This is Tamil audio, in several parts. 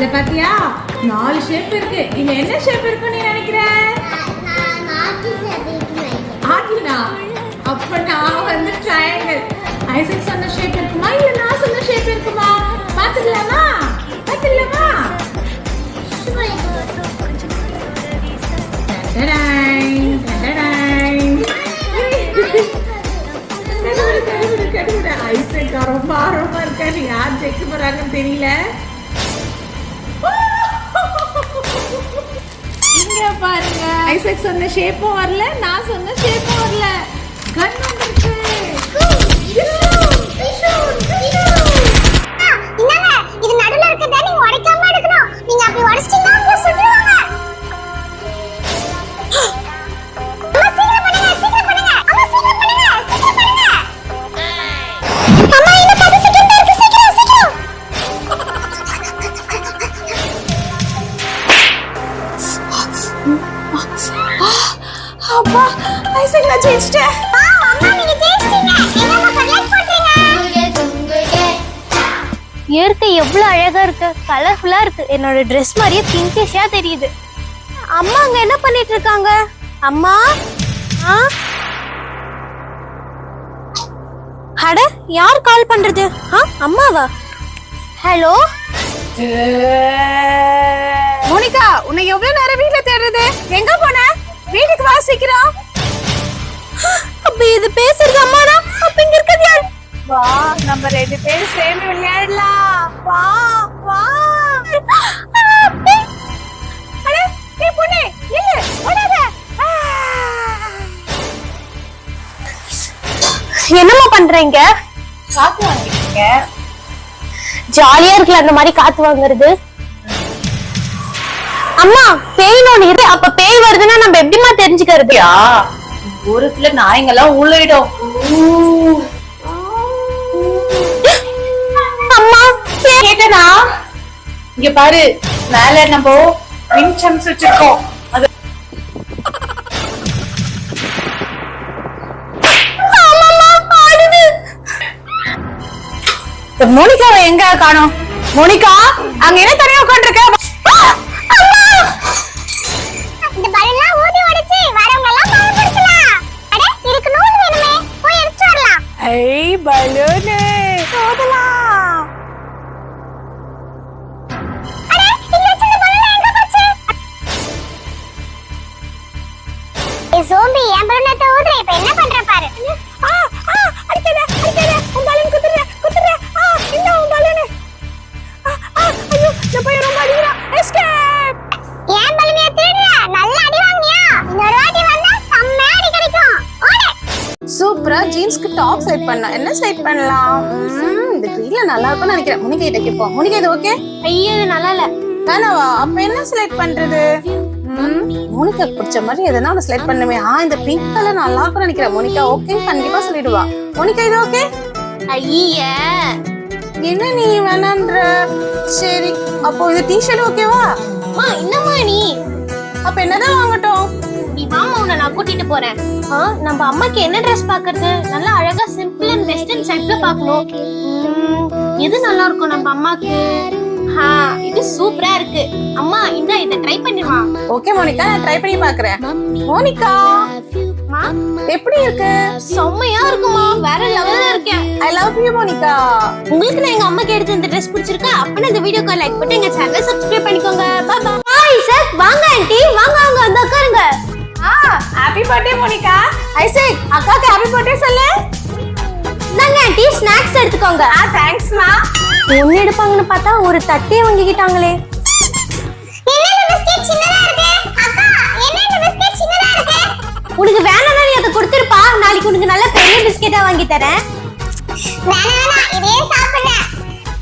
இத பாத்தியா 4 ஷேப் இருக்கு. இதுல என்ன ஷேப் இருக்குன்னு நீ நினைக்கிற? ஆர்டினா அப்ப நான் வந்து ட்ரையாங்கிள். ஐசக் சொன்ன ஷேப் இருக்குமா இல்ல நான் சொன்ன ஷேப் இருக்குமா? பாத்துக்கலாமா? பாத்துக்கலாமா? டடடாய் டடடாய். கடவுளே ஐசக் ரொம்ப ஆர்வமா இருக்காரு. யார் ஜெயிக்க போறாங்கன்னு தெரியல. இங்க பாருங்க, ஐசக் சொன்ன ஷேப்பும் வரல, நான் சொன்ன ஷேப்பும் வரல. கன் வந்திருக்கு. இது நடுவுல இருக்கதா நீங்க உடைக்காம எடுக்கணும். நீங்க அப்படி உடைச்சிட்டீங்கன்னா உங்களை சுட்டுருவாங்க. அப்பா ஐசக் நான் ஜெயிச்சிட்டேன். அம்மா நீங்க ஜெயிச்சிட்டீங்க. என்னம்மா கட்லட் போட்றீங்க? இயற்கை எவ்வளவு அழகா இருக்கு, கலர்ஃபுல்லா இருக்கு. என்னோட ட்ரெஸ் மாதிரியே பிங்கிஷா தெரியுது. அம்மா அங்க என்ன பண்ணிட்டு இருக்காங்க? அம்மா அட யார் கால் பண்றது? அம்மாவா? ஹலோ மோனிகா, உன்னை எவ்வளவு நேரம் வீட்ல தேடுறது? எங்க போன? வீட்டுக்கு வா சீக்கிரம். அப்ப இது பேசுறது அம்மாடா. அப்ப இங்க இருக்கிறது யார்? வா நம்ம 2 பேரும் சேர்ந்து விளையாடலாம். வா வா. அட நீ பொண்ணே இல்ல ஓடாத. என்னம்மா பண்றீங்க? காத்து வாங்கிட்டீங்க. ஜாலியா இருக்குல்ல அந்த மாதிரி காத்து வாங்குறது. அம்மா பேய் ஒண்ணு இருக்கு. அப்ப பேய் வருதுன்னா நம்ம எப்படிமா தெரிஞ்சுக்கிறது? ஊருக்குள்ள நாய்ங்கெல்லாம் ஊழையிடும். அம்மா கேட்டனா? இங்க பாரு, மேல நம்ம விண்ட் சம்ஸ் வச்சிருக்கோம். அது மோனிகாவை எங்க காணோம்? மோனிகா அங்க என்ன தனியா உட்கார்ந்திருக்க? இந்த பலூன்லாம் ஊதி உடைச்சு வரவங்க எல்லாம் பயன்படுத்தலாம். அட இதுக்கு நூல் வேணுமே, போய் எடுத்து வரலாம். ஐ பலூன் ஓதலாம். அட இங்க வச்சிருந்த பலூன் எங்க போச்சு? ஏ ஜோம்பி, என் பலூன் எடுத்து ஊதுற. இப்ப என்ன பண்ற பாரு. அடிக்கல அடிக்கல. உன் பலூன் குத்துற குத்துற. இந்த உன் பலூன். ஐயோ இந்த பையன் ரொம்ப அடிக்கிறான். எஸ்கேப். ஏன் பலூன் எடுத்துற? நல்ல அடி வாங்கியா? இன்னொரு வாட்டி வந்தா செம்ம அடி கிடைக்கும். ஓடு. சூப்பரா ஜீன்ஸ்க்கு டாப் செட் பண்ணலாம். என்ன செட் பண்ணலாம்? இந்த க்ரீன்ல நல்லா இருக்கும்னு நினைக்கிறேன். முனிகா கிட்ட கேட்போம். முனிகா இது ஓகே? ஐயோ இது நல்லா இல்ல. வேணாவா? அப்ப என்ன செலக்ட் பண்றது? மோனிகா பிடிச்ச மாதிரி எதனா ஒன்று செலக்ட் பண்ணுமே. இந்த பிங்க் கலர் நல்லா இருக்கும்னு நினைக்கிறேன். மோனிகா ஓகே கண்டிப்பா சொல்லிடுவா. மோனிகா இது ஓகே? ஐய என்ன நீ வேணான்ற? சரி அப்போ இது டி-ஷர்ட் ஓகேவா? அம்மா என்னம்மா நீ? அப்ப என்னதான் வாங்கட்டும்? நீ வாமா, உன்னை நான் கூட்டிட்டு போறேன். நம்ம அம்மாக்கு என்ன ட்ரெஸ் பாக்குறது? நல்லா அழகா சிம்பிள் அண்ட் வெஸ்டர்ன் செட்ல பாக்கணும். எது நல்லா இருக்கும் நம்ம அம்மாக்கு? இது சூப்பரா இருக்கு. அம்மா இந்த இத ட்ரை பண்ணிடுவா. ஓகே மோனிகா, நான் ட்ரை பண்ணி பார்க்கறேன். மோனிகா எப்படி இருக்கு? செம்மையா இருக்குமா, வேற லெவல்ல இருக்கேன். I love you Monica. உங்களுக்கு நான் எங்க அம்மாக்கு எடுத்து இந்த ட்ரெஸ் பிடிச்சிருக்கா? அப்பனா இந்த வீடியோக்கு லைக் பண்ணி எங்க சேனலை சப்ஸ்கிரைப் பண்ணிக்கோங்க. Bye bye. ஹாய் சார், வாங்க ஆன்ட்டி, வாங்க வாங்க வந்து உட்காருங்க. Happy birthday Monica. ஐசக் அக்காக்கு ஹேப்பி பர்த்டே சொல்லு. நாங்க ஆன்ட்டி ஸ்நாக்ஸ் எடுத்துக்கோங்க. தேங்க்ஸ் மா. ஒன்னு எடுப்பாங்கன்னு பார்த்தா ஒரு தட்டே வாங்கிக்கிட்டாங்களே. என்ன இந்த பிஸ்கட் சின்னதா இருக்கு? அக்கா, என்ன இந்த பிஸ்கட் சின்னதா இருக்கு? உனக்கு வேணும்னா நீ அதை கொடுத்துருப்பா. நாளைக்கு உனக்கு நல்ல பெரிய பிஸ்கெட்டா வாங்கி தரேன். வேணா இதே சாப்பிடுறேன்.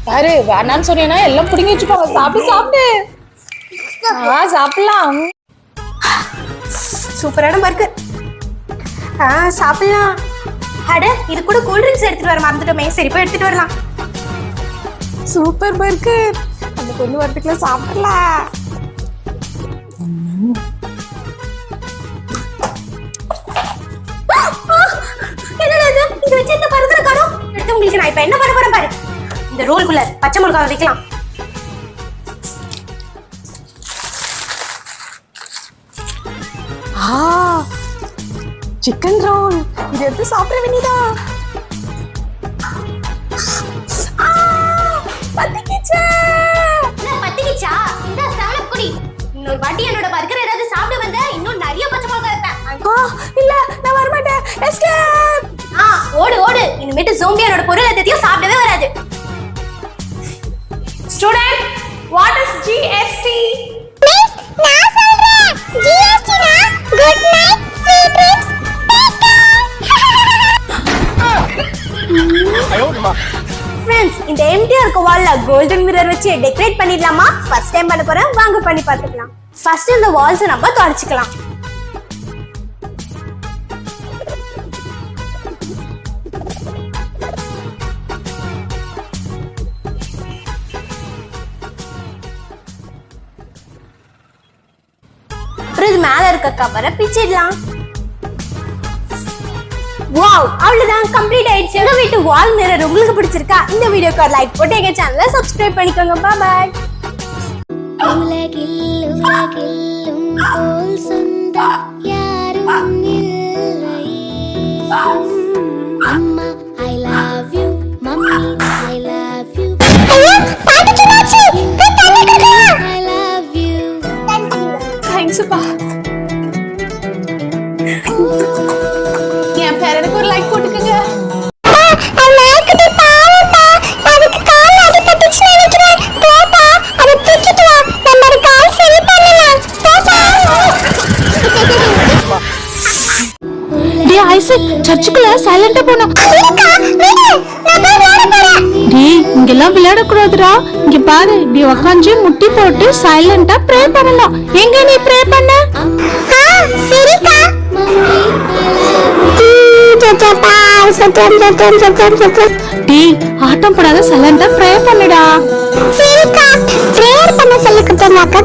பாரு வேணான்னு சொன்னீங்கன்னா எல்லாம் புடிங்கி வச்சுப்பாங்க. சாப்பிட்டு சாப்பிட்டு சாப்பிடலாம். சூப்பரான பர்கர். சாப்பிடலாம். அட இது கூட கூல் ட்ரிங்க்ஸ் எடுத்துட்டு வர மறந்துட்டோமே. சரி போய் எடுத்துட்டு வரலாம். Super burger. அந்த பொண்ணு வரதுக்குள்ள சாப்பிடலாம். இது வச்சு இந்த பர்கர் காணோம். எடுத்து உங்களுக்கு நான் இப்ப என்ன பண்ண போறேன் பாரு. இந்த ரோல்குள்ள பச்சை மிளகாய் வைக்கலாம். சிக்கன் ரோல் இது எடுத்து சாப்பிட வேண்டியதா. பத்திக்கிச்சே. பத்திக்கிச்சா? இந்த சாலட் குடி. இன்னொரு வாட்டி என்னோட பர்கர் ஏதாவது சாப்பிட வந்தா இன்னும் நிறைய பச்சை மிளகாய் வைப்பேன். இல்ல நான் வர மாட்டேன். எஸ்கேப். ஓடு ஓடு. இனிமேட்டு ஜோம்பியானோட பொருள் எதையும் சாப்பிடவே வராது. Student, what is GST? Miss நான் சொல்றேன் GST னா good night sweet dreams friends, இந்த எம்டியா இருக்க வால்ல கோல்டன் மிரர் வச்சு டெக்கரேட் பண்ணிடலாமா? ஃபர்ஸ்ட் டைம் பண்ண போறேன், வாங்க பண்ணி பார்த்துக்கலாம். ஃபர்ஸ்ட் இந்த வால்ஸ் நம்ம தொடச்சிக்கலாம். அப்புறம் இது மேல இருக்க கவரை பிச்சிடலாம். வாவ், அவ்வளவுதான், கம்ப்ளீட் ஆயிடுச்சு. எங்க வீட்டு வால் மிரர் உங்களுக்கு பிடிச்சிருக்கா? இந்த வீடியோக்கு ஒரு லைக் போட்டு எங்க சேனலை சப்ஸ்கிரைப் பண்ணிக்கோங்க. பாய். உலகில் போல் சொந்தம் யாரும் இல்லை. அம்மா I love you, mummy I love you, ஐயோ பாட்டுக்கு நாச்சு தண்ணி குடிடா. I love you. தேங்க்ஸ் பா. என் பேரனுக்கு ஒரு லைக் போட்டுக்கங்க. நாய்க்குட்டி பாவப்பா, அதுக்கு கால் அடிபட்டுச்சு நினைக்கிறேன். போப்பா அதை தூக்கிட்டு வா, நம்ம ஒரு கால் சரி பண்ணலாம். போப்பா. டேய் ஐசக், சர்ச்சுக்குள்ள சைலண்டா போணும். இருக்கா விடு, நான் போய் விளையாட போறேன். டேய் இங்கெல்லாம் விளையாட கூடாதுடா. இங்க பாரு, இப்படி உட்காந்து முட்டி போட்டு சைலண்டா ப்ரே பண்ணலாம். எங்க நீ ப்ரே பண்ண? சரிக்கா. டேய் ஆட்டம் போடாத, சைலண்டா ப்ரே பண்ணுடா. சரிக்கா, பிரேயர் பண்ண சொல்லி கொடுத்தனாக்கா